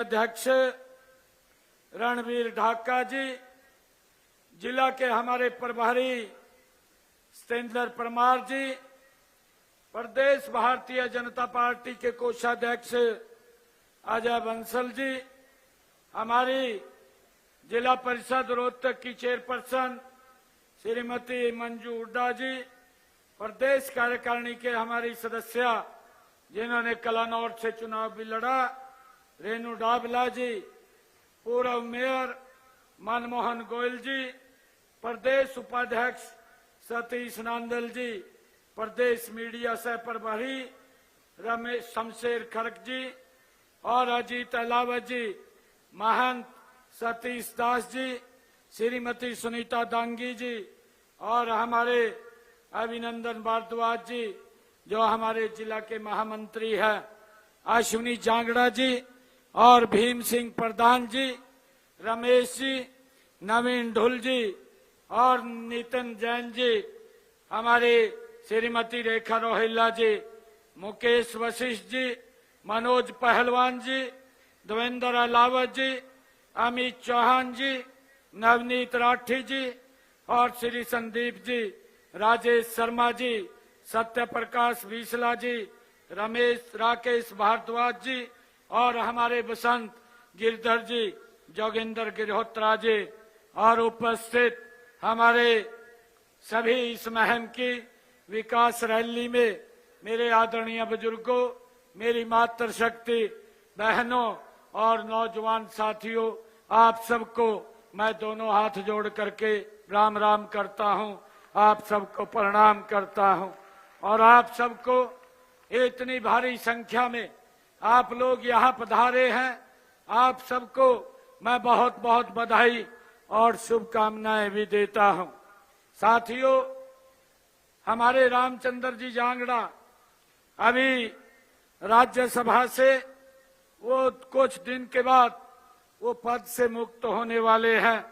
अध्यक्ष रणवीर ढाका जी, जिला के हमारे प्रभारी सतेंद्र परमार जी, प्रदेश भारतीय जनता पार्टी के कोषाध्यक्ष अजय बंसल जी, हमारी जिला परिषद रोहतक की चेयरपर्सन श्रीमती मंजू हुड्डा जी, प्रदेश कार्यकारिणी के हमारी सदस्य जिन्होंने कलानौर से चुनाव भी लड़ा, रेणु डाबला जी, पूर्व मेयर मनमोहन गोयल जी, प्रदेश उपाध्यक्ष सतीश नांदल जी, प्रदेश मीडिया सह प्रभारी रमेश शमशेर खड़क जी और अजीत अलावत जी, महंत सतीश दास जी, श्रीमती सुनीता दांगी जी और हमारे अभिनंदन भारद्वाज जी जो हमारे जिला के महामंत्री हैं, अश्विनी जांगड़ा जी और भीम सिंह प्रधान जी, रमेश जी, नवीन ढुल जी और नितिन जैन जी, हमारे श्रीमती रेखा रोहिल्ला जी, मुकेश वशिष्ठ जी, मनोज पहलवान जी, देवेंद्र अलावत जी, अमित चौहान जी, नवनीत राठी जी और श्री संदीप जी, राजेश शर्मा जी, सत्य प्रकाश बीसला जी, रमेश राकेश भारद्वाज जी और हमारे बसंत गिरधर जी, जोगिंदर गिरहोत्रा जी और उपस्थित हमारे सभी इस मुहिम की विकास रैली में मेरे आदरणीय बुजुर्गों, मेरी मातृशक्ति बहनों और नौजवान साथियों, आप सबको मैं दोनों हाथ जोड़ करके राम राम करता हूं, आप सबको प्रणाम करता हूं और आप सबको इतनी भारी संख्या में आप लोग यहाँ पधारे हैं, आप सबको मैं बहुत बहुत बधाई और शुभकामनाएं भी देता हूं। साथियों, हमारे रामचंद्र जी जांगड़ा अभी राज्यसभा से वो कुछ दिन के बाद वो पद से मुक्त होने वाले हैं।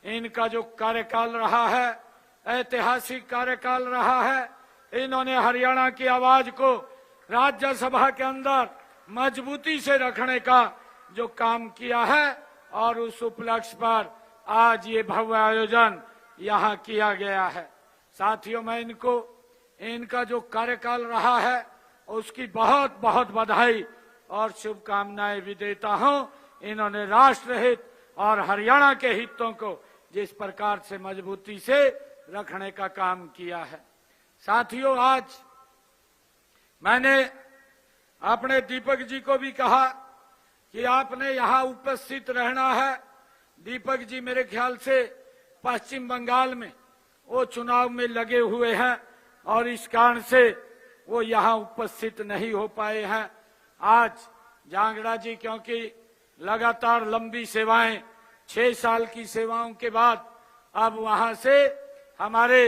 इनका जो कार्यकाल रहा है ऐतिहासिक कार्यकाल रहा है। इन्होंने हरियाणा की आवाज को राज्यसभा के अंदर मजबूती से रखने का जो काम किया है और उस उपलक्ष्य पर आज ये भव्य आयोजन यहाँ किया गया है। साथियों, मैं इनका जो कार्यकाल रहा है उसकी बहुत बहुत बधाई और शुभकामनाएं भी देता हूं। इन्होंने राष्ट्र हित और हरियाणा के हितों को जिस प्रकार से मजबूती से रखने का काम किया है। साथियों, आज मैंने अपने दीपक जी को भी कहा कि आपने यहाँ उपस्थित रहना है। दीपक जी मेरे ख्याल से पश्चिम बंगाल में वो चुनाव में लगे हुए हैं और इस कारण से वो यहाँ उपस्थित नहीं हो पाए हैं। आज जांगड़ा जी क्योंकि लगातार लंबी सेवाएं, 6 साल की सेवाओं के बाद अब वहां से हमारे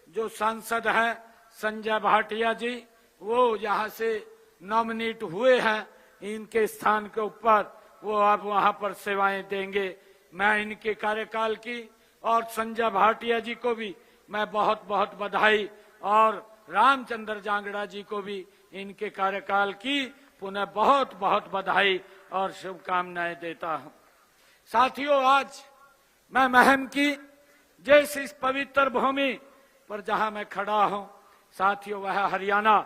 जो सांसद हैं संजय भाटिया जी, वो यहाँ से नॉमिनेट हुए हैं। इनके स्थान के ऊपर वो अब वहां पर सेवाएं देंगे। मैं इनके कार्यकाल की और संजय भाटिया जी को भी मैं बहुत बहुत बधाई और रामचंद्र जांगड़ा जी को भी इनके कार्यकाल की पुनः बहुत बहुत बधाई और शुभकामनाएं देता हूं। साथियों, आज मैं मुहिम की जिस इस पवित्र भूमि पर जहां मैं खड़ा हूं, साथियों, वह हरियाणा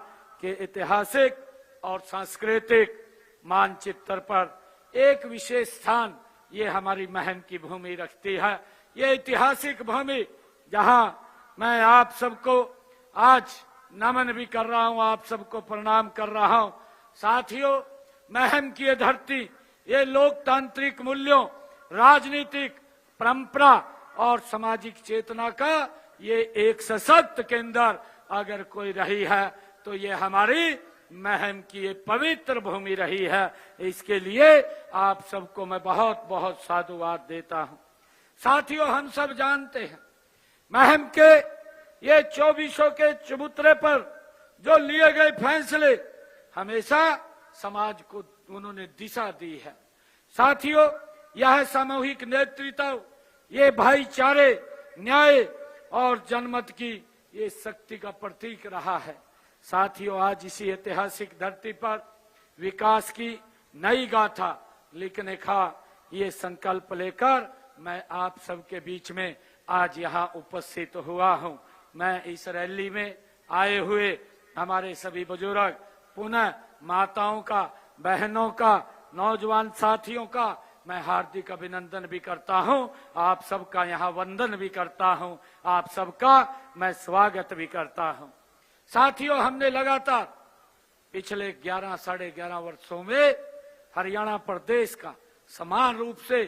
के ऐतिहासिक और सांस्कृतिक मानचित्र पर एक विशेष स्थान ये हमारी मुहिम की भूमि रखती है। ये ऐतिहासिक भूमि जहां मैं आप सबको आज नमन भी कर रहा हूं, आप सबको प्रणाम कर रहा हूं। साथियों, मुहिम की ये धरती, ये लोकतांत्रिक मूल्यों, राजनीतिक परंपरा और सामाजिक चेतना का ये एक सशक्त केंद्र अगर कोई रही है तो ये हमारी मुहिम की ये पवित्र भूमि रही है। इसके लिए आप सबको मैं बहुत बहुत साधुवाद देता हूं। साथियों, हम सब जानते हैं मुहिम के ये 2400 के चबूतरे पर जो लिए गए फैसले हमेशा समाज को उन्होंने दिशा दी है। साथियों, यह सामूहिक नेतृत्व, ये भाईचारे, न्याय और जनमत की ये शक्ति का प्रतीक रहा है। साथियों, आज इसी ऐतिहासिक धरती पर विकास की नई गाथा लिखने का ये संकल्प लेकर मैं आप सबके बीच में आज यहाँ उपस्थित हुआ हूँ। मैं इस रैली में आए हुए हमारे सभी बुजुर्ग, पुनः माताओं का, बहनों का, नौजवान साथियों का मैं हार्दिक अभिनंदन भी करता हूं। आप सबका यहाँ वंदन भी करता हूं। आप सबका मैं स्वागत भी करता हूं। साथियों, हमने लगातार पिछले 11 साढ़े 11 वर्षों में हरियाणा प्रदेश का समान रूप से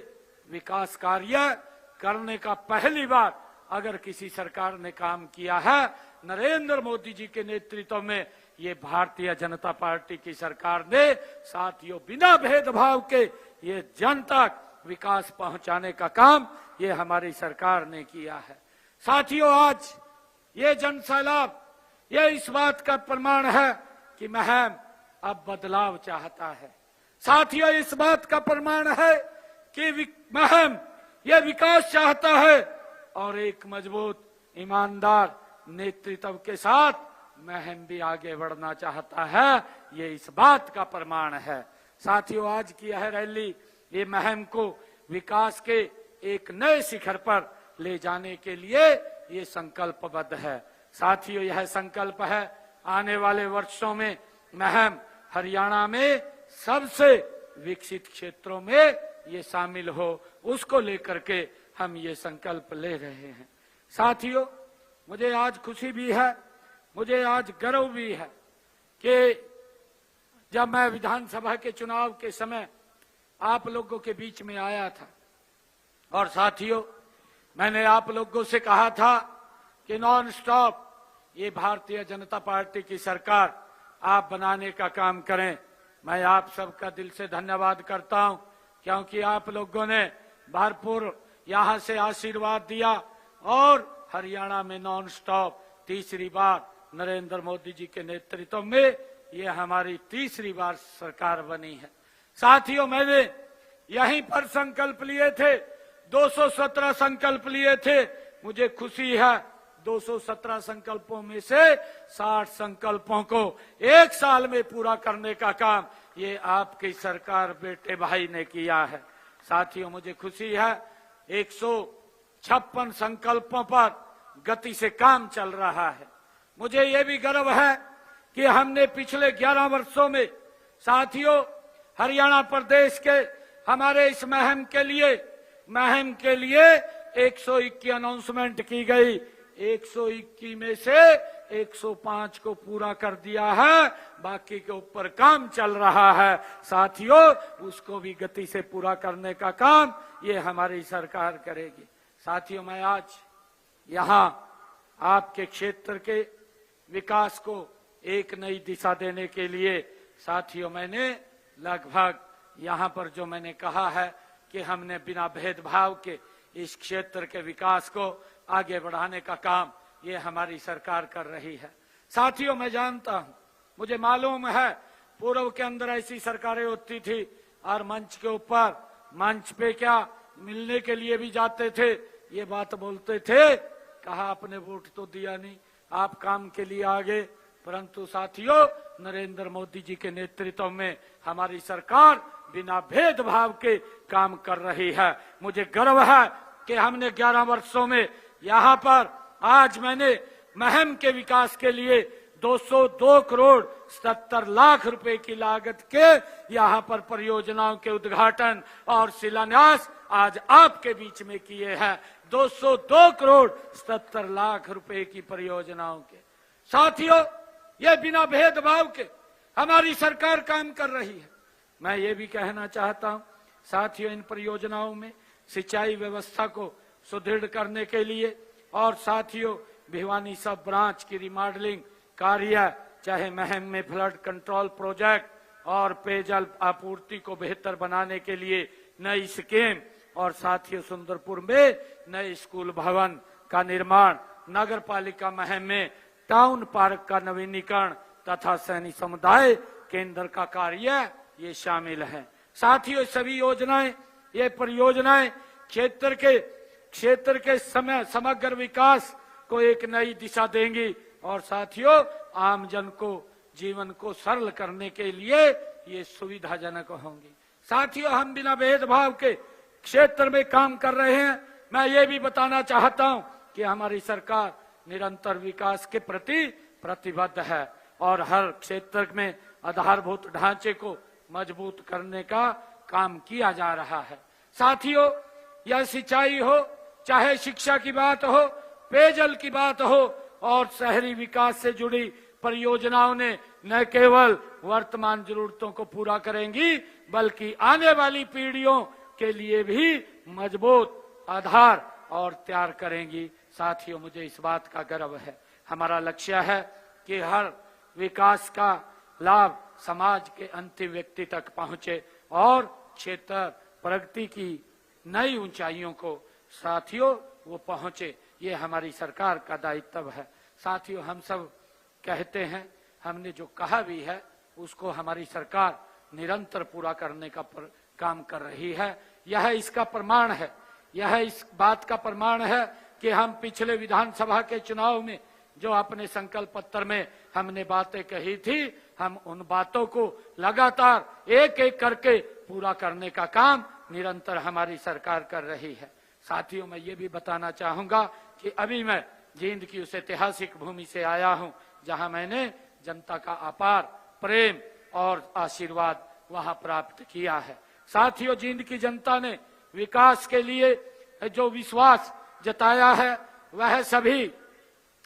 विकास कार्य करने का पहली बार अगर किसी सरकार ने काम किया है, नरेंद्र मोदी जी के नेतृत्व में ये भारतीय जनता पार्टी की सरकार ने साथियों बिना भेदभाव के ये जन तक विकास पहुंचाने का काम ये हमारी सरकार ने किया है। साथियों, आज ये जन सैलाब ये इस बात का प्रमाण है कि महम अब बदलाव चाहता है। साथियों, इस बात का प्रमाण है कि महम ये विकास चाहता है और एक मजबूत ईमानदार नेतृत्व के साथ महम भी आगे बढ़ना चाहता है। ये इस बात का प्रमाण है। साथियों, आज की यह रैली ये महम को विकास के एक नए शिखर पर ले जाने के लिए ये संकल्पबद्ध है। साथियों, यह संकल्प है आने वाले वर्षों में महम हरियाणा में सबसे विकसित क्षेत्रों में ये शामिल हो, उसको लेकर के हम ये संकल्प ले रहे हैं। साथियों, मुझे आज खुशी भी है, मुझे आज गर्व भी है कि जब मैं विधानसभा के चुनाव के समय आप लोगों के बीच में आया था और साथियों मैंने आप लोगों से कहा था कि नॉन स्टॉप ये भारतीय जनता पार्टी की सरकार आप बनाने का काम करें। मैं आप सबका दिल से धन्यवाद करता हूं, क्योंकि आप लोगों ने भरपूर यहां से आशीर्वाद दिया और हरियाणा में नॉन स्टॉप तीसरी बार नरेंद्र मोदी जी के नेतृत्व में ये हमारी तीसरी बार सरकार बनी है। साथियों, मैंने यहीं पर संकल्प लिए थे, 217 संकल्प लिए थे। मुझे खुशी है 217 संकल्पों में से 60 संकल्पों को एक साल में पूरा करने का काम ये आपकी सरकार बेटे भाई ने किया है। साथियों, मुझे खुशी है 156 संकल्पों पर गति से काम चल रहा है। मुझे ये भी गर्व है कि हमने पिछले 11 वर्षों में साथियों हरियाणा प्रदेश के हमारे इस महम के लिए 121 अनाउंसमेंट की गई। 121 में से 105 को पूरा कर दिया है, बाकी के ऊपर काम चल रहा है। साथियों, उसको भी गति से पूरा करने का काम ये हमारी सरकार करेगी। साथियों, मैं आज यहाँ आपके क्षेत्र के विकास को एक नई दिशा देने के लिए साथियों मैंने लगभग यहाँ पर जो मैंने कहा है कि हमने बिना भेदभाव के इस क्षेत्र के विकास को आगे बढ़ाने का काम ये हमारी सरकार कर रही है। साथियों, मैं जानता हूँ, मुझे मालूम है पूर्व के अंदर ऐसी सरकारें होती थी और मंच के ऊपर मंच पे क्या मिलने के लिए भी जाते थे, ये बात बोलते थे, कहा आपने वोट तो दिया नहीं, आप काम के लिए आ गए। परंतु साथियों, नरेंद्र मोदी जी के नेतृत्व में हमारी सरकार बिना भेदभाव के काम कर रही है। मुझे गर्व है कि हमने 11 वर्षों में यहाँ पर आज मैंने महम के विकास के लिए 202 करोड़ 77 लाख रुपए की लागत के यहाँ पर परियोजनाओं के उद्घाटन और शिलान्यास आज आपके बीच में किए हैं। 202 करोड़ 77 लाख रुपए की परियोजनाओं के। साथियों, ये बिना भेदभाव के हमारी सरकार काम कर रही है। मैं ये भी कहना चाहता हूं साथियों, इन परियोजनाओं में सिंचाई व्यवस्था को सुदृढ़ करने के लिए और साथियों भिवानी सब ब्रांच की रिमॉडलिंग कार्य, चाहे महम में फ्लड कंट्रोल प्रोजेक्ट और पेयजल आपूर्ति को बेहतर बनाने के लिए नई स्कीम और साथियों सुंदरपुर में नए स्कूल भवन का निर्माण, नगर पालिका महम में टाउन पार्क का नवीनीकरण तथा सैनिक समुदाय केंद्र का कार्य ये शामिल है। साथियों, सभी योजनाएं ये परियोजनाएं क्षेत्र के समग्र विकास को एक नई दिशा देंगी और साथियों आम जन को जीवन को सरल करने के लिए ये सुविधाजनक होंगी। साथियों, हम बिना भेदभाव के क्षेत्र में काम कर रहे हैं। मैं ये भी बताना चाहता हूं कि हमारी सरकार निरंतर विकास के प्रति प्रतिबद्ध है और हर क्षेत्र में आधारभूत ढांचे को मजबूत करने का काम किया जा रहा है। साथियों, यह सिंचाई हो, चाहे शिक्षा की बात हो, पेयजल की बात हो और शहरी विकास से जुड़ी परियोजनाओं ने न केवल वर्तमान जरूरतों को पूरा करेंगी बल्कि आने वाली पीढ़ियों के लिए भी मजबूत आधार और तैयार करेंगी। साथियों, मुझे इस बात का गर्व है। हमारा लक्ष्य है कि हर विकास का लाभ समाज के अंतिम व्यक्ति तक पहुंचे और क्षेत्र प्रगति की नई ऊंचाइयों को साथियों वो पहुंचे। ये हमारी सरकार का दायित्व है। साथियों, हम सब कहते हैं, हमने जो कहा भी है उसको हमारी सरकार निरंतर पूरा करने का काम कर रही है। यह इसका प्रमाण है, यह इस बात का प्रमाण है कि हम पिछले विधानसभा के चुनाव में जो अपने संकल्प पत्र में हमने बातें कही थी, हम उन बातों को लगातार एक एक करके पूरा करने का काम निरंतर हमारी सरकार कर रही है। साथियों, मैं ये भी बताना चाहूंगा कि अभी मैं जींद की उस ऐतिहासिक भूमि से आया हूं जहां मैंने जनता का अपार प्रेम और आशीर्वाद वहां प्राप्त किया है। साथियों, जींद की जनता ने विकास के लिए जो विश्वास जताया है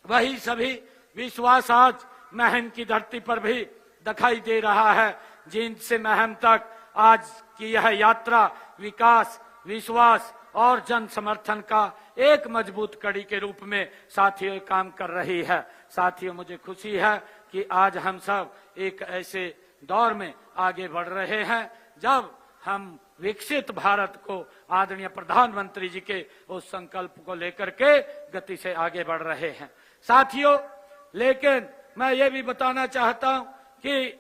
वही सभी विश्वास आज महम की धरती पर भी दिखाई दे रहा है। जींद से महम तक आज की यह यात्रा विकास, विश्वास और जन समर्थन का एक मजबूत कड़ी के रूप में साथियों काम कर रही है। साथियों, मुझे खुशी है कि आज हम सब एक ऐसे दौर में आगे बढ़ रहे हैं जब हम विकसित भारत को आदरणीय प्रधानमंत्री जी के उस संकल्प को लेकर के गति से आगे बढ़ रहे हैं। साथियों, लेकिन मैं ये भी बताना चाहता हूं कि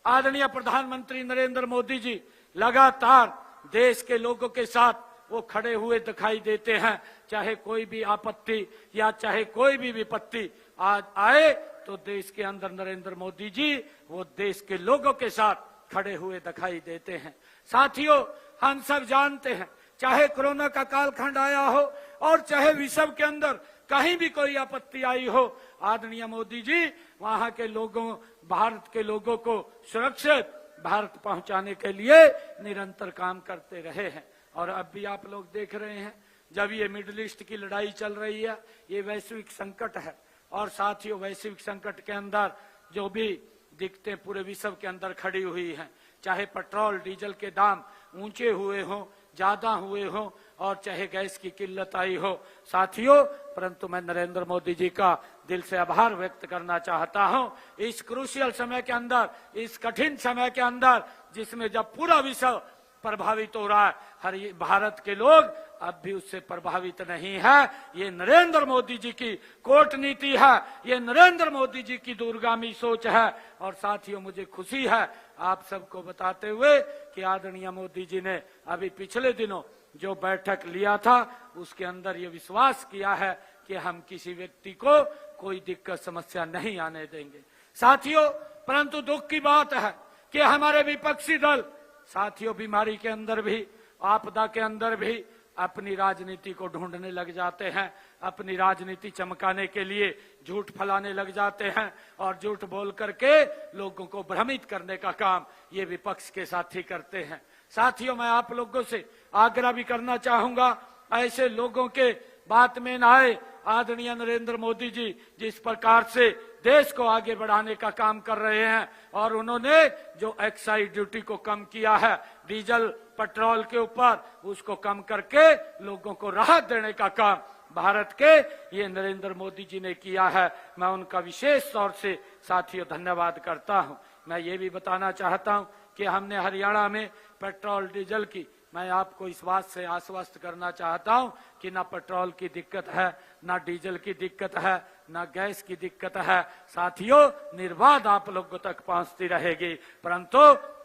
आदरणीय प्रधानमंत्री नरेंद्र मोदी जी लगातार देश के लोगों के साथ वो खड़े हुए दिखाई देते हैं। चाहे कोई भी आपत्ति या चाहे कोई भी विपत्ति आज आए तो देश के अंदर नरेंद्र मोदी जी वो देश के लोगों के साथ खड़े हुए दिखाई देते हैं। साथियों, हम सब जानते हैं, चाहे कोरोना का कालखंड आया हो और चाहे विश्व के अंदर कहीं भी कोई आपत्ति आई हो, आदरणीय मोदी जी वहां के लोगों, भारत के लोगों को सुरक्षित भारत पहुंचाने के लिए निरंतर काम करते रहे हैं। और अब भी आप लोग देख रहे हैं, जब ये मिडिल ईस्ट की लड़ाई चल रही है, ये वैश्विक संकट है और साथियों वैश्विक संकट के अंदर जो भी दिक्कतें पूरे विश्व के अंदर खड़ी हुई हैं, चाहे पेट्रोल डीजल के दाम ऊंचे हुए हों, ज्यादा हुए हों और चाहे गैस की किल्लत आई हो, साथियों परंतु मैं नरेंद्र मोदी जी का दिल से आभार व्यक्त करना चाहता हूं। इस क्रूशियल समय के अंदर, इस कठिन समय के अंदर जिसमें जब पूरा विश्व प्रभावित हो रहा है, हर भारत के लोग अब भी उससे प्रभावित नहीं है। ये नरेंद्र मोदी जी की कूटनीति है, ये नरेंद्र मोदी जी की दूरगामी सोच है। और साथियों, मुझे खुशी है आप सबको बताते हुए कि आदरणीय मोदी जी ने अभी पिछले दिनों जो बैठक लिया था उसके अंदर ये विश्वास किया है कि हम किसी व्यक्ति को कोई दिक्कत समस्या नहीं आने देंगे। साथियों, परंतु दुख की बात है कि हमारे विपक्षी दल साथियों बीमारी के अंदर भी, आपदा के अंदर भी अपनी राजनीति को ढूंढने लग जाते हैं, अपनी राजनीति चमकाने के लिए झूठ फैलाने लग जाते हैं और झूठ बोल करके लोगों को भ्रमित करने का काम ये विपक्ष के साथी करते हैं। साथियों, मैं आप लोगों से आग्रह भी करना चाहूंगा, ऐसे लोगों के बात में न आए। आदरणीय नरेंद्र मोदी जी जिस प्रकार से देश को आगे बढ़ाने का काम कर रहे हैं और उन्होंने जो एक्साइज ड्यूटी को कम किया है डीजल पेट्रोल के ऊपर, उसको कम करके लोगों को राहत देने का काम भारत के ये नरेंद्र मोदी जी ने किया है। मैं उनका विशेष तौर से साथियों धन्यवाद करता हूं। मैं ये भी बताना चाहता हूं कि हमने हरियाणा में पेट्रोल डीजल की, मैं आपको इस बात से आश्वस्त करना चाहता हूं कि ना पेट्रोल की दिक्कत है, ना डीजल की दिक्कत है, ना गैस की दिक्कत है। साथियों, निर्बाध आप लोगों तक पहुंचती रहेगी, परंतु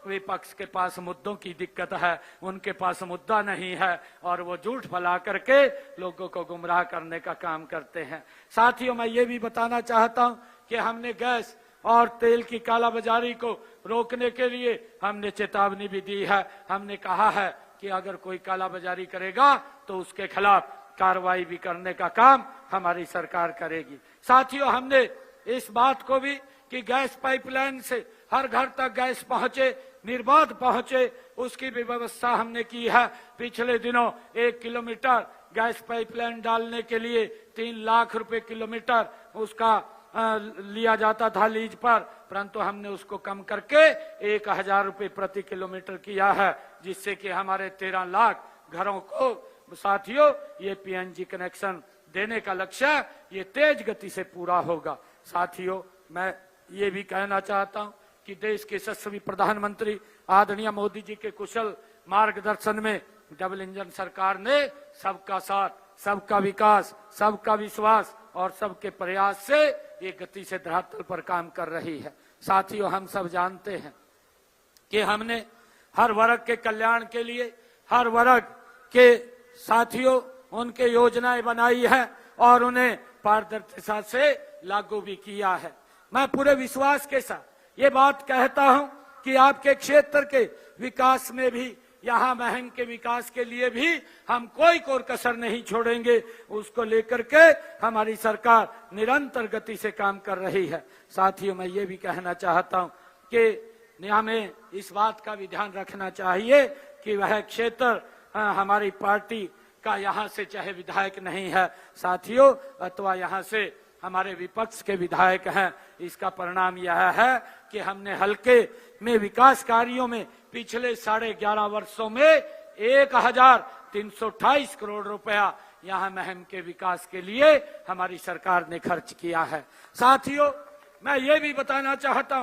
विपक्ष के पास मुद्दों की दिक्कत है, उनके पास मुद्दा नहीं है और वो झूठ फैला करके लोगों को गुमराह करने का काम करते हैं। साथियों, मैं ये भी बताना चाहता हूं कि हमने गैस और तेल की कालाबाजारी को रोकने के लिए हमने चेतावनी भी दी है। हमने कहा है कि अगर कोई कालाबाजारी करेगा तो उसके खिलाफ कार्रवाई भी करने का काम हमारी सरकार करेगी। साथियों, हमने इस बात को भी कि गैस पाइपलाइन से हर घर तक गैस पहुंचे, निर्बाध पहुंचे, उसकी भी व्यवस्था हमने की है। पिछले दिनों 1 किलोमीटर गैस पाइपलाइन डालने के लिए 3 लाख रुपए किलोमीटर उसका लिया जाता था लीज पर, परंतु हमने उसको कम करके 1000 रुपए प्रति किलोमीटर किया है, जिससे कि हमारे 13 लाख घरों को साथियों ये पीएनजी कनेक्शन देने का लक्ष्य ये तेज गति से पूरा होगा। साथियों, मैं ये भी कहना चाहता हूं कि देश के यशस्वी प्रधानमंत्री आदरणीय मोदी जी के कुशल मार्गदर्शन में डबल इंजन सरकार ने सबका साथ, सबका विकास, सबका विश्वास और सबके प्रयास से ये गति से धरातल पर काम कर रही है। साथियों, हम सब जानते हैं कि हमने हर वर्ग के कल्याण के लिए हर वर्ग के साथियों उनके योजनाएं बनाई है और उन्हें पारदर्शिता से लागू भी किया है। मैं पूरे विश्वास के साथ ये बात कहता हूं कि आपके क्षेत्र के विकास में भी, यहाँ महंग के विकास के लिए भी हम कोई कसर नहीं छोड़ेंगे। उसको लेकर के हमारी सरकार निरंतर गति से काम कर रही है। साथियों, मैं ये भी कहना चाहता हूं कि हमें इस बात का भी ध्यान रखना चाहिए कि वह क्षेत्र हमारी पार्टी का यहाँ से चाहे विधायक नहीं है साथियों, अथवा यहाँ से हमारे विपक्ष के विधायक हैं, इसका परिणाम यह है कि हमने हल्के में विकास कार्यों में पिछले 11.5 वर्षों में 1328 करोड़ रुपया यहाँ महम के विकास के लिए हमारी सरकार ने खर्च किया है। साथियों, मैं ये भी बताना चाहता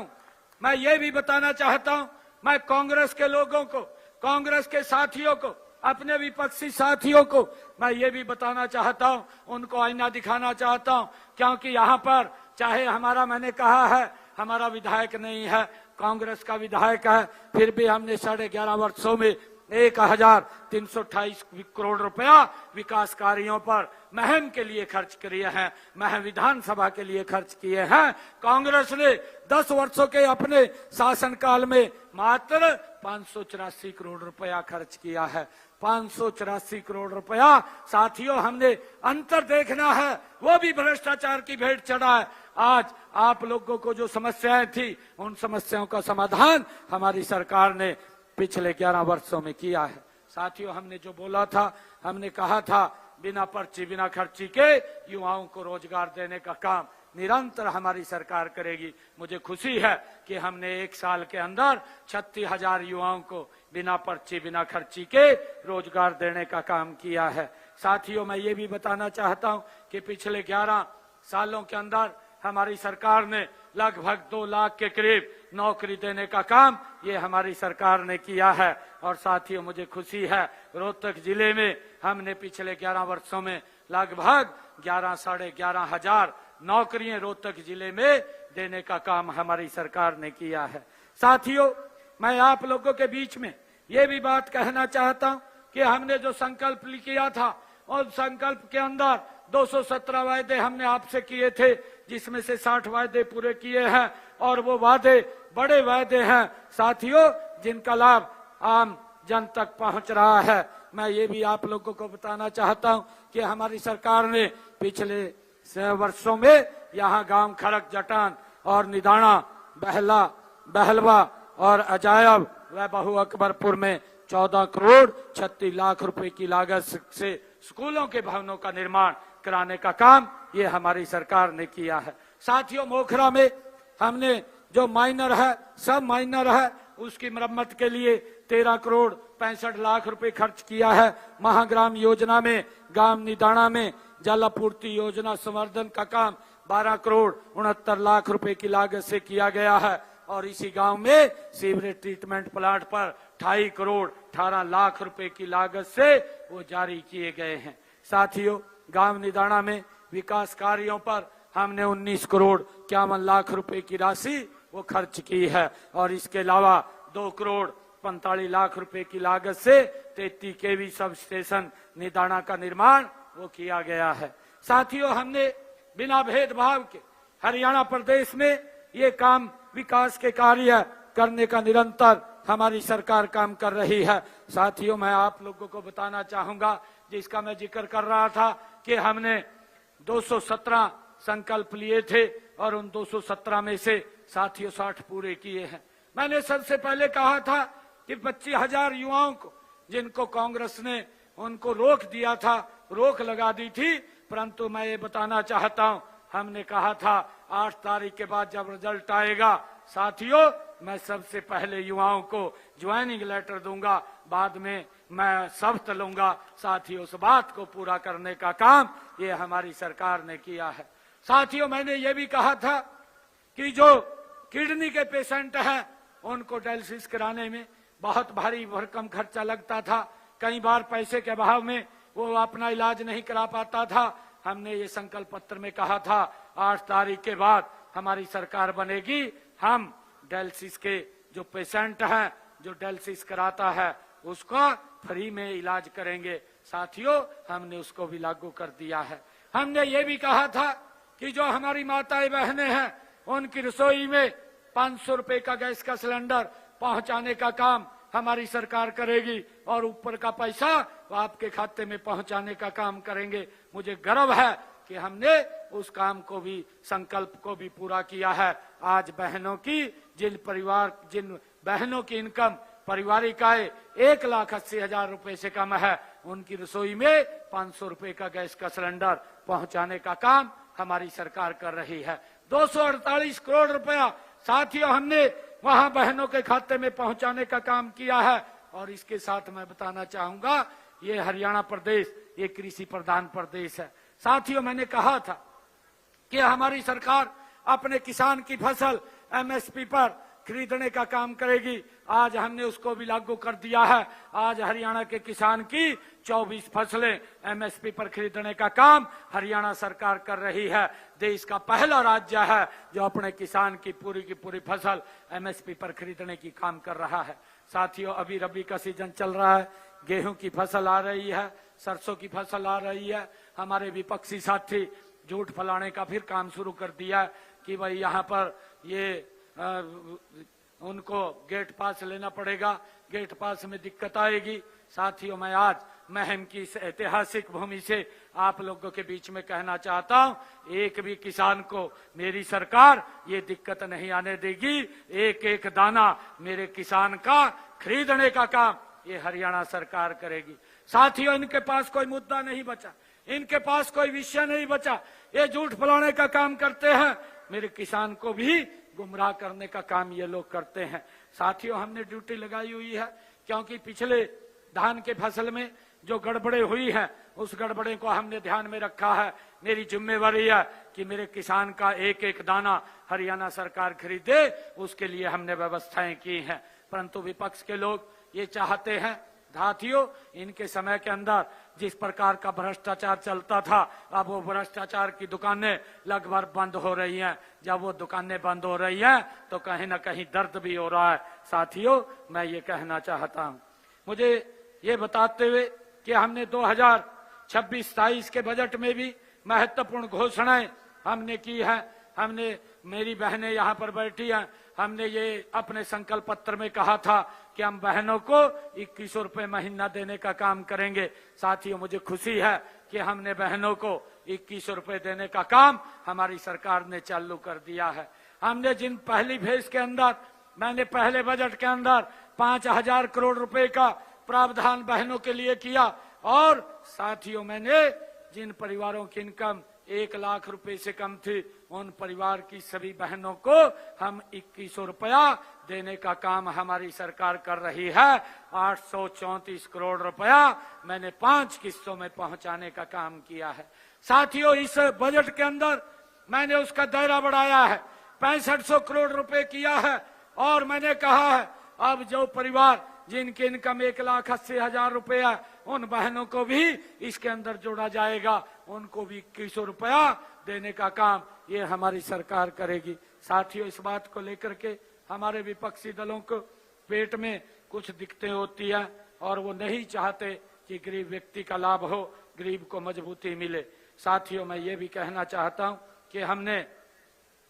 हूं, मैं कांग्रेस के लोगों को, कांग्रेस के साथियों को, अपने विपक्षी साथियों को मैं ये भी बताना चाहता हूं, उनको आईना दिखाना चाहता हूं, क्योंकि यहाँ पर चाहे हमारा, मैंने कहा है हमारा विधायक नहीं है, कांग्रेस का विधायक है, फिर भी हमने 11.5 वर्षों में 1328 करोड़ रुपया विकास कार्यों पर महम के लिए खर्च किए हैं, महम विधानसभा के लिए खर्च किए हैं। कांग्रेस ने 10 वर्षों के अपने शासनकाल में मात्र 584 करोड़ रुपया खर्च किया है। 584 करोड़ रुपया। साथियों, हमने अंतर देखना है, वो भी भ्रष्टाचार की भेंट चढ़ा है। आज आप लोगों को जो समस्याएं थी, उन समस्याओं का समाधान हमारी सरकार ने पिछले 11 वर्षों में किया है। साथियों, हमने जो बोला था, हमने कहा था बिना पर्ची बिना खर्ची के युवाओं को रोजगार देने का काम निरंतर हमारी सरकार करेगी। मुझे खुशी है कि हमने 1 साल के अंदर 36,000 युवाओं को बिना पर्ची बिना खर्ची के रोजगार देने का काम किया है। साथियों, मैं ये भी बताना चाहता हूं कि पिछले 11 सालों के अंदर हमारी सरकार ने लगभग 2 लाख के करीब नौकरी देने का काम ये हमारी सरकार ने किया है। और साथियों, मुझे खुशी है, रोहतक जिले में हमने पिछले 11 वर्षों में लगभग 11,500 नौकरियां रोहतक जिले में देने का काम हमारी सरकार ने किया है। साथियों, मैं आप लोगों के बीच में ये भी बात कहना चाहता हूं कि हमने जो संकल्प किया था, और संकल्प के अंदर 217 वायदे हमने आपसे किए थे, जिसमें से 60 वायदे पूरे किए हैं, और वो वादे बड़े वायदे हैं साथियों, जिनका लाभ आम जन तक पहुंच रहा है। मैं ये भी आप लोगों को बताना चाहता हूं कि हमारी सरकार ने पिछले वर्षों में यहाँ गांव खड़क जटान और निदाना, बहलवा और अजायब व बहु अकबरपुर में 14 करोड़ 36 लाख रुपए की लागत से स्कूलों के भवनों का निर्माण कराने का काम ये हमारी सरकार ने किया है। साथियों, मोखरा में हमने जो माइनर है, सब माइनर है, उसकी मरम्मत के लिए 13 करोड़ 65 लाख रुपए खर्च किया है। महाग्राम योजना में गांव निदाना में जल आपूर्ति योजना संवर्धन का काम 12 करोड़ 69 लाख रुपए की लागत से किया गया है। और इसी गांव में सीवरेज ट्रीटमेंट प्लांट पर 2.5 करोड़ 18 लाख रुपए की लागत से वो जारी किए गए हैं। साथियों, गांव निदाना में विकास कार्यों पर हमने 19 करोड़ 51 लाख रुपए की राशि वो खर्च की है। और इसके अलावा 2 करोड़ 45 लाख रुपए की लागत से 33 केवी सब स्टेशन निदाना का निर्माण वो किया गया है। साथियों, हमने बिना भेदभाव के हरियाणा प्रदेश में ये काम विकास के कार्य करने का निरंतर हमारी सरकार काम कर रही है। साथियों, मैं आप लोगों को बताना चाहूंगा, जिसका मैं जिक्र कर रहा था कि हमने 217 संकल्प लिए थे और उन 217 में से साथियों 60 पूरे किए हैं। मैंने सबसे पहले कहा था कि 25,000 युवाओं को, जिनको कांग्रेस ने उनको रोक दिया था, रोक लगा दी थी, परंतु मैं ये बताना चाहता हूं, हमने कहा था 8 तारीख के बाद जब रिजल्ट आएगा साथियों, मैं सबसे पहले युवाओं को ज्वाइनिंग लेटर दूंगा, बाद में मैं शपथ लूंगा। साथियों, उस बात को पूरा करने का काम ये हमारी सरकार ने किया है। साथियों, मैंने ये भी कहा था कि जो किडनी के पेशेंट हैं उनको डायलिसिस कराने में बहुत भारी भरकम खर्चा लगता था, कई बार पैसे के अभाव में वो अपना इलाज नहीं करा पाता था। हमने ये संकल्प पत्र में कहा था 8 तारीख के बाद हमारी सरकार बनेगी, हम डायलिसिस के जो पेशेंट हैं, जो डायलिसिस कराता है, उसका फ्री में इलाज करेंगे। साथियों, हमने उसको भी लागू कर दिया है। हमने ये भी कहा था कि जो हमारी माताएं बहनें हैं उनकी रसोई में 500 रुपए का गैस का सिलेंडर पहुंचाने का काम हमारी सरकार करेगी और ऊपर का पैसा वो आपके खाते में पहुंचाने का काम करेंगे। मुझे गर्व है कि हमने उस काम को भी, संकल्प को भी पूरा किया है। आज बहनों की, जिन बहनों की इनकम पारिवारिक आय 1,80,000 रुपए से कम है, उनकी रसोई में 500 रुपए का गैस का सिलेंडर पहुंचाने का काम हमारी सरकार कर रही है। 248 करोड़ रुपया साथियों हमने वहां बहनों के खाते में पहुंचाने का काम किया है। और इसके साथ मैं बताना चाहूंगा, ये हरियाणा प्रदेश ये कृषि प्रधान प्रदेश है। साथियों, मैंने कहा था कि हमारी सरकार अपने किसान की फसल एमएसपी पर खरीदने का काम करेगी। आज हमने उसको भी लागू कर दिया है। आज हरियाणा के किसान की 24 फसलें एमएसपी पर खरीदने का काम हरियाणा सरकार कर रही है। देश का पहला राज्य है जो अपने किसान की पूरी फसल एमएसपी पर खरीदने की काम कर रहा है। साथियों, अभी रबी का सीजन चल रहा है, गेहूं की फसल आ रही है, सरसों की फसल आ रही है। हमारे विपक्षी साथी झूठ फैलाने का फिर काम शुरू कर दिया कि भाई यहाँ पर ये उनको गेट पास लेना पड़ेगा, गेट पास में दिक्कत आएगी। साथियों, मैं आज महम की इस ऐतिहासिक भूमि से आप लोगों के बीच में कहना चाहता हूं, एक भी किसान को मेरी सरकार ये दिक्कत नहीं आने देगी। एक एक दाना मेरे किसान का खरीदने का काम ये हरियाणा सरकार करेगी। साथियों, इनके पास कोई मुद्दा नहीं बचा, इनके पास कोई विषय नहीं बचा, ये झूठ फैलाने का काम करते हैं। मेरे किसान को भी गुमराह करने का काम ये लोग करते हैं। साथियों, हमने ड्यूटी लगाई हुई है, क्योंकि पिछले धान के फसल में जो गड़बड़े हुई हैं उस गड़बड़े को हमने ध्यान में रखा है। मेरी जिम्मेवारी है कि मेरे किसान का एक एक दाना हरियाणा सरकार खरीदे, उसके लिए हमने व्यवस्थाएं की हैं। परंतु विपक्ष के लोग ये चाहते हैं, साथियों, इनके समय के अंदर जिस प्रकार का भ्रष्टाचार चलता था, अब वो भ्रष्टाचार की दुकानें लगभग बंद हो रही हैं। जब वो दुकानें बंद हो रही हैं तो कहीं ना कहीं दर्द भी हो रहा है। साथियों, मैं ये कहना चाहता हूं, मुझे ये बताते हुए कि हमने 2026-27 के बजट में भी महत्वपूर्ण घोषणाएं हमने की हैं। हमने, मेरी बहनें यहाँ पर बैठी हैं, हमने ये अपने संकल्प पत्र में कहा था कि हम बहनों को 2100 रुपए महीना देने का काम करेंगे। साथियों, मुझे खुशी है कि हमने बहनों को 2100 रुपए देने का काम हमारी सरकार ने चालू कर दिया है। हमने जिन पहली फेज के अंदर, मैंने पहले बजट के अंदर 5,000 करोड़ रुपए का प्रावधान बहनों के लिए किया, और साथियों, मैंने जिन परिवारों की इनकम 1 लाख रुपए से कम थी उन परिवार की सभी बहनों को हम 2100 रुपया देने का काम हमारी सरकार कर रही है। 834 करोड़ रुपया मैंने 5 किस्तों में पहुंचाने का काम किया है। साथियों, इस बजट के अंदर मैंने उसका दायरा बढ़ाया है, 6500 करोड़ रुपए किया है। और मैंने कहा है अब जो परिवार जिनकी इनकम 1,80,000 रुपए है उन बहनों को भी इसके अंदर जोड़ा जाएगा, उनको भी 2100 रुपया देने का काम ये हमारी सरकार करेगी। साथियों, इस बात को लेकर के हमारे विपक्षी दलों को पेट में कुछ दिक्कतें होती है और वो नहीं चाहते कि गरीब व्यक्ति का लाभ हो, गरीब को मजबूती मिले। साथियों, मैं ये भी कहना चाहता हूं कि हमने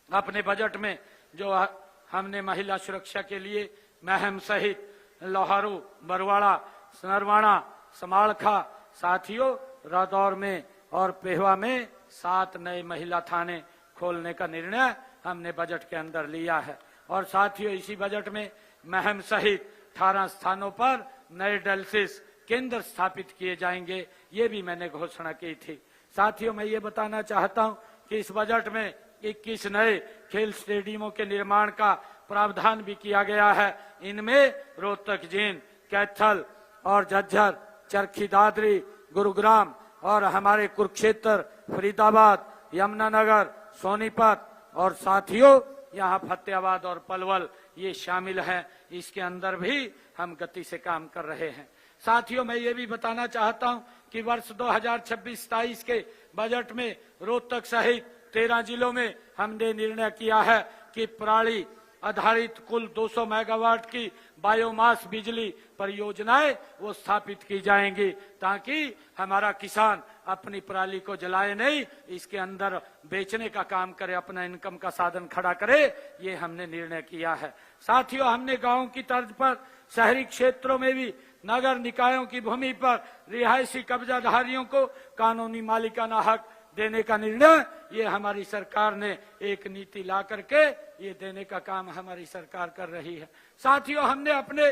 अपने बजट में जो हमने महिला सुरक्षा के लिए महम सहित लोहारू, बरवाड़ा, नरवाड़ा, समालखा, साथियों रादौर में और पेहवा में 7 नए महिला थाने खोलने का निर्णय हमने बजट के अंदर लिया है। और साथियों इसी बजट में महम सहित 18 स्थानों पर नए डायलिसिस केंद्र स्थापित किए जाएंगे, ये भी मैंने घोषणा की थी। साथियों मैं ये बताना चाहता हूं कि इस बजट में 21 नए खेल स्टेडियमों के निर्माण का प्रावधान भी किया गया है। इनमें रोहतक, जींद, कैथल और झज्जर, चरखी दादरी, गुरुग्राम और हमारे कुरुक्षेत्र, फरीदाबाद, यमुनानगर, सोनीपत और साथियों यहाँ फतेहाबाद और पलवल ये शामिल हैं। इसके अंदर भी हम गति से काम कर रहे हैं। साथियों मैं ये भी बताना चाहता हूं कि वर्ष 2026-27 के बजट में रोहतक सहित 13 जिलों में हमने निर्णय किया है कि पराली आधारित कुल 200 मेगावाट की बायोमास बिजली परियोजनाएं वो स्थापित की जाएंगी, ताकि हमारा किसान अपनी पराली को जलाए नहीं, इसके अंदर बेचने का काम करे, अपना इनकम का साधन खड़ा करे। ये हमने निर्णय किया है। साथियों हमने गांव की तर्ज पर शहरी क्षेत्रों में भी नगर निकायों की भूमि पर रिहायशी कब्जाधारियों को कानूनी मालिकाना हक देने का निर्णय ये हमारी सरकार ने एक नीति ला करके ये देने का काम हमारी सरकार कर रही है। साथियों हमने अपने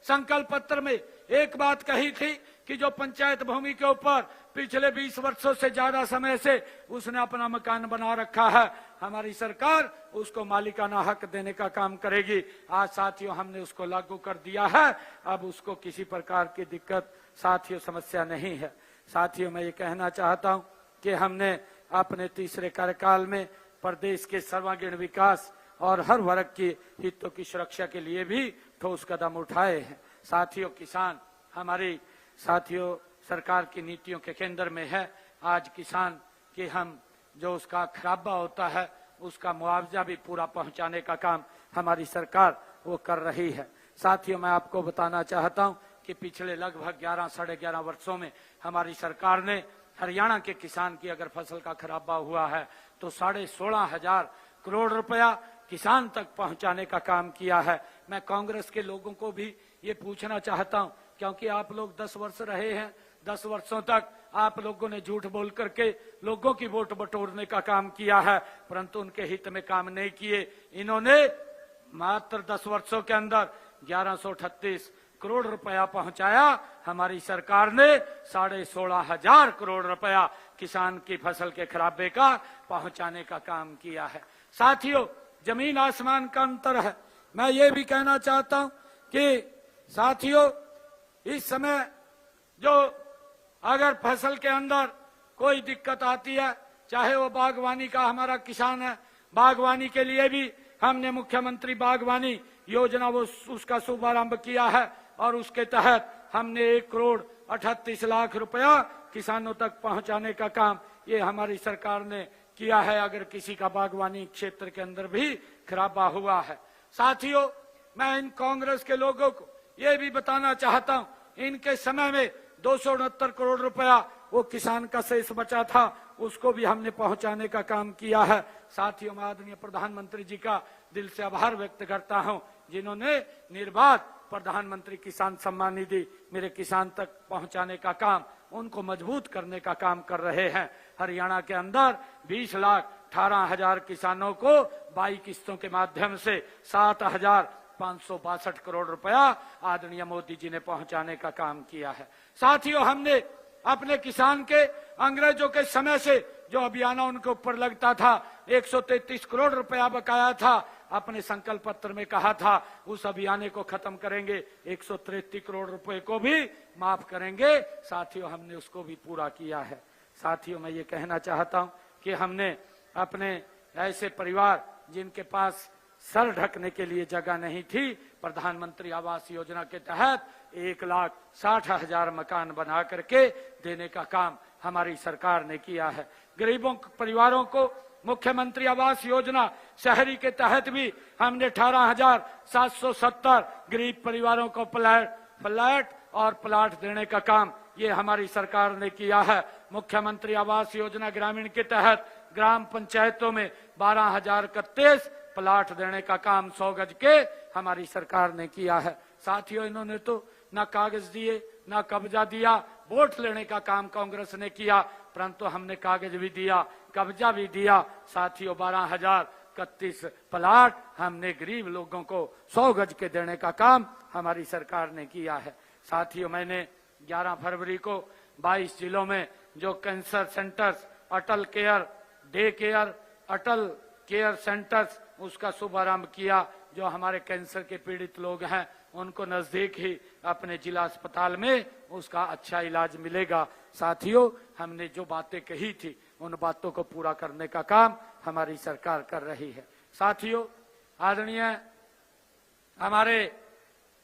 संकल्प पत्र में एक बात कही थी कि जो पंचायत भूमि के ऊपर पिछले 20 वर्षों से ज्यादा समय से उसने अपना मकान बना रखा है, हमारी सरकार उसको मालिकाना हक देने का काम करेगी। आज साथियों हमने उसको लागू कर दिया है, अब उसको किसी प्रकार की दिक्कत साथियों समस्या नहीं है। साथियों मैं ये कहना चाहता हूं कि हमने अपने तीसरे कार्यकाल में प्रदेश के सर्वांगीण विकास और हर वर्ग के हितों की सुरक्षा के लिए भी ठोस कदम उठाए हैं। साथियों किसान हमारी साथियों सरकार की नीतियों के केंद्र में है। आज किसान के हम जो उसका खराबा होता है उसका मुआवजा भी पूरा पहुंचाने का काम हमारी सरकार वो कर रही है। साथियों मैं आपको बताना चाहता हूं कि पिछले लगभग 11 साढ़े 11 वर्षों में हमारी सरकार ने हरियाणा के किसान की अगर फसल का खराबा हुआ है तो 16,500 करोड़ रुपया किसान तक पहुंचाने का काम किया है। मैं कांग्रेस के लोगों को भी ये पूछना चाहता हूं, क्योंकि आप लोग 10 वर्ष रहे हैं, 10 वर्षों तक आप लोगों ने झूठ बोल करके लोगों की वोट बटोरने का काम किया है, परंतु उनके हित में काम नहीं किए। इन्होंने मात्र 10 वर्षों के अंदर 1138 करोड़ रुपया पहुंचाया। हमारी सरकार ने 16,500 करोड़ रुपया किसान की फसल के खराबे का पहुंचाने का काम किया है। साथियों जमीन आसमान का अंतर है। मैं ये भी कहना चाहता हूं कि साथियों इस समय जो अगर फसल के अंदर कोई दिक्कत आती है, चाहे वो बागवानी का हमारा किसान है, बागवानी के लिए भी हमने मुख्यमंत्री बागवानी योजना वो उसका शुभारंभ किया है और उसके तहत हमने 1,38,00,000 रुपया किसानों तक पहुंचाने का काम ये हमारी सरकार ने किया है, अगर किसी का बागवानी क्षेत्र के अंदर भी खराबा हुआ है। साथियों मैं इन कांग्रेस के लोगों को ये भी बताना चाहता हूं, इनके समय में 269 करोड़ रुपया वो किसान का शेष बचा था, उसको भी हमने पहुंचाने का काम किया है। साथियों मैं आदरणीय प्रधानमंत्री जी का दिल से आभार व्यक्त करता हूं, जिन्होंने निर्बाध प्रधानमंत्री किसान सम्मान निधि मेरे किसान तक पहुंचाने का काम, उनको मजबूत करने का काम कर रहे हैं। हरियाणा के अंदर 20,18,000 किसानों को 22 किस्तों के माध्यम से 7,562 करोड़ रुपया आदरणीय मोदी जी ने पहुंचाने का काम किया है। साथियों हमने अपने किसान के अंग्रेजों के समय से जो अभियान उनके ऊपर लगता था, 133 करोड़ रुपया बकाया था, अपने संकल्प पत्र में कहा था उस अभियान को खत्म करेंगे, 133 करोड़ रुपए को भी माफ करेंगे। साथियों हमने उसको भी पूरा किया है। साथियों मैं ये कहना चाहता हूं कि हमने अपने ऐसे परिवार जिनके पास सर ढकने के लिए जगह नहीं थी, प्रधानमंत्री आवास योजना के तहत 1,60,000 मकान बना करके देने का काम हमारी सरकार ने किया है। गरीबों परिवारों को मुख्यमंत्री आवास योजना शहरी के तहत भी हमने 18,770 गरीब परिवारों को फ्लैट और प्लाट देने का काम ये हमारी सरकार ने किया है। मुख्यमंत्री आवास योजना ग्रामीण के तहत ग्राम पंचायतों में 12,031 प्लाट देने का काम 100 गज के हमारी सरकार ने किया है। साथियों, इन्होंने तो ना कागज दिए ना कब्जा दिया। वोट लेने का काम कांग्रेस ने किया, परंतु हमने कागज भी दिया, कब्जा भी दिया। साथियों, 12,031 प्लाट हमने गरीब लोगों को 100 गज के देने का काम हमारी सरकार ने किया है। साथियों, मैंने 11 फरवरी को 22 जिलों में जो कैंसर सेंटर्स, अटल केयर डे केयर, अटल केयर सेंटर्स, उसका शुभारंभ किया। जो हमारे कैंसर के पीड़ित लोग हैं उनको नजदीक ही अपने जिला अस्पताल में उसका अच्छा इलाज मिलेगा। साथियों, हमने जो बातें कही थी उन बातों को पूरा करने का काम हमारी सरकार कर रही है। साथियों, आदरणीय हमारे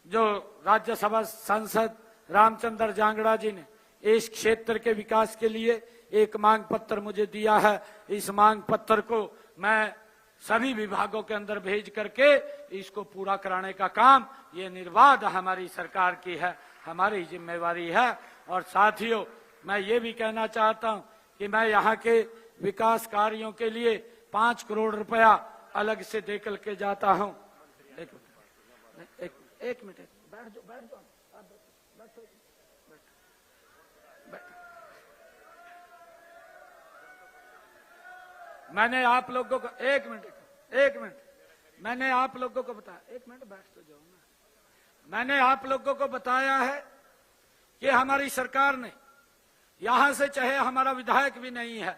जो राज्यसभा सांसद रामचंद्र जांगड़ा जी ने इस क्षेत्र के विकास के लिए एक मांग पत्र मुझे दिया है। इस मांग पत्र को मैं सभी विभागों के अंदर भेज करके इसको पूरा कराने का काम ये निर्बाध हमारी सरकार की है, हमारी जिम्मेवारी है। और साथियों, मैं ये भी कहना चाहता हूं कि मैं यहाँ के विकास कार्यों के लिए 5 करोड़ रुपया अलग से दे करके जाता हूं। एक मिनट बैठ जाओ। मैंने आप लोगों को एक मिनट मैंने आप लोगों को बताया, एक मिनट बैठ तो जाओ ना। मैंने आप लोगों को बताया है कि हमारी सरकार ने यहां से, चाहे हमारा विधायक भी नहीं है,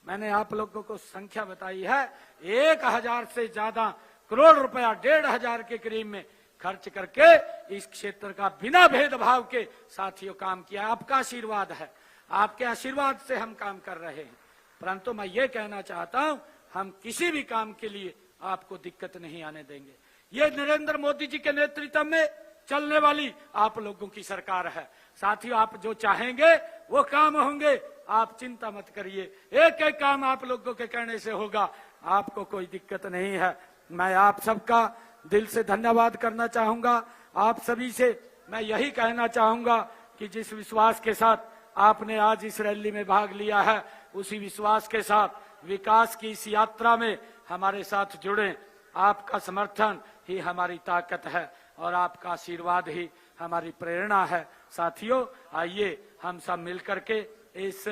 मैंने आप लोगों को संख्या बताई है 1,000 से ज्यादा करोड़ रुपया 1,500 के करीब में खर्च करके इस क्षेत्र का बिना भेदभाव के साथियों काम किया। आपका आशीर्वाद है, आपके आशीर्वाद से हम काम कर रहे हैं। परंतु मैं ये कहना चाहता हूं, हम किसी भी काम के लिए आपको दिक्कत नहीं आने देंगे। ये नरेंद्र मोदी जी के नेतृत्व में चलने वाली आप लोगों की सरकार है। साथियों, आप जो चाहेंगे वो काम होंगे, आप चिंता मत करिए। एक एक काम आप लोगों के कहने से होगा, आपको कोई दिक्कत नहीं है। मैं आप सबका दिल से धन्यवाद करना चाहूंगा। आप सभी से मैं यही कहना चाहूंगा कि जिस विश्वास के साथ आपने आज इस रैली में भाग लिया है, उसी विश्वास के साथ विकास की इस यात्रा में हमारे साथ जुड़े। आपका समर्थन ही हमारी ताकत है और आपका आशीर्वाद ही हमारी प्रेरणा है। साथियों, आइए हम सब मिलकर के इस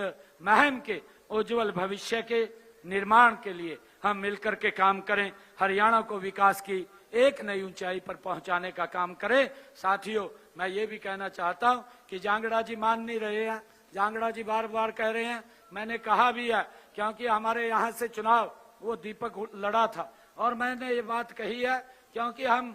मुहिम के उज्जवल भविष्य के निर्माण के लिए हम मिलकर के काम करें। हरियाणा को विकास की एक नई ऊंचाई पर पहुंचाने का काम करें। साथियों, मैं ये भी कहना चाहता हूं कि जांगड़ा जी मान नहीं रहे हैं। जांगड़ा जी बार बार कह रहे हैं, मैंने कहा भी है, क्योंकि हमारे यहाँ से चुनाव वो दीपक लड़ा था और मैंने ये बात कही है क्योंकि हम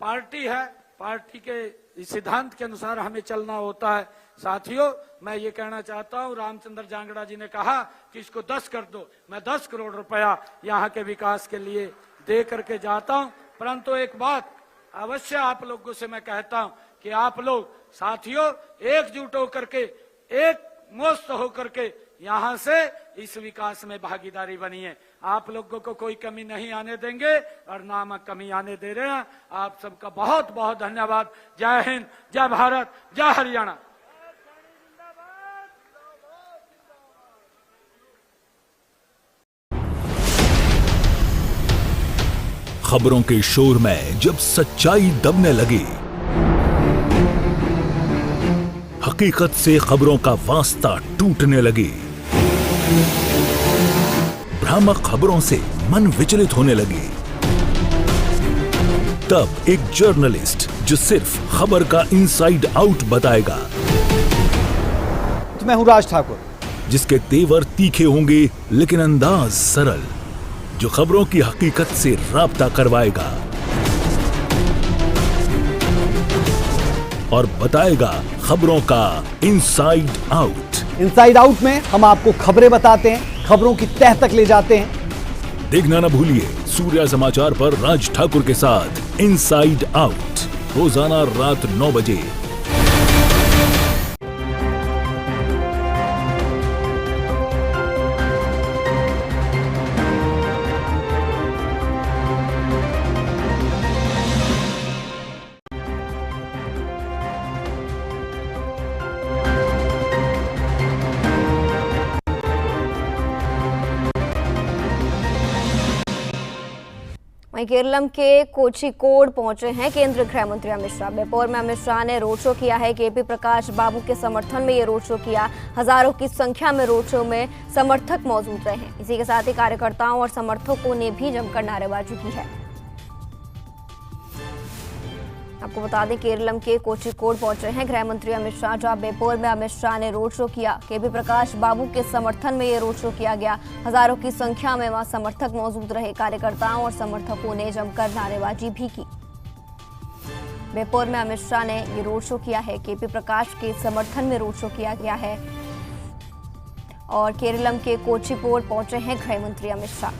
पार्टी है, पार्टी के सिद्धांत के अनुसार हमें चलना होता है। साथियों, मैं ये कहना चाहता हूँ, रामचंद्र जांगड़ा जी ने कहा कि इसको 10 कर दो, मैं 10 करोड़ रुपया यहाँ के विकास के लिए दे करके जाता हूँ। परंतु एक बात अवश्य आप लोगों से मैं कहता हूँ कि आप लोग साथियों एकजुट होकर के, एक मुस्त होकर के यहाँ से इस विकास में भागीदारी बनिए। आप लोगों को कोई कमी नहीं आने देंगे और ना हम कमी आने दे रहे हैं। आप सबका बहुत बहुत धन्यवाद। जय हिंद, जय भारत, जय हरियाणा। खबरों के शोर में जब सच्चाई दबने लगी, हकीकत से खबरों का वास्ता टूटने लगी, भ्रामक खबरों से मन विचलित होने लगे, तब एक जर्नलिस्ट जो सिर्फ खबर का इनसाइड आउट बताएगा। तो मैं हूं राज ठाकुर, जिसके तेवर तीखे होंगे लेकिन अंदाज सरल, जो खबरों की हकीकत से राब्ता करवाएगा और बताएगा खबरों का इनसाइड आउट। इनसाइड आउट में हम आपको खबरें बताते हैं, खबरों की तह तक ले जाते हैं। देखना न भूलिए सूर्या समाचार पर राज ठाकुर के साथ इनसाइड आउट, रोजाना रात 9 बजे। वहीं केरलम के कोझिकोड पहुंचे हैं केंद्रीय गृह मंत्री अमित शाह। बेपोर में अमित शाह ने रोड शो किया है। केपी प्रकाश बाबू के समर्थन में ये रोड शो किया। हजारों की संख्या में रोड शो में समर्थक मौजूद रहे हैं। इसी के साथ ही कार्यकर्ताओं और समर्थकों ने भी जमकर नारेबाजी की है। आपको बता दें, केरलम के कोझिकोड पहुंचे हैं गृह मंत्री अमित शाह, जहां बेपोर में अमित शाह ने रोड शो किया। केपी प्रकाश बाबू के समर्थन में ये रोड शो किया गया। हजारों की संख्या में वहां समर्थक मौजूद रहे। कार्यकर्ताओं और समर्थकों ने जमकर नारेबाजी भी की। बेपोर में अमित शाह ने ये रोड शो किया है। केपी प्रकाश के समर्थन में रोड शो किया गया है और केरलम के कोझिकोड पहुंचे हैं गृह मंत्री अमित शाह।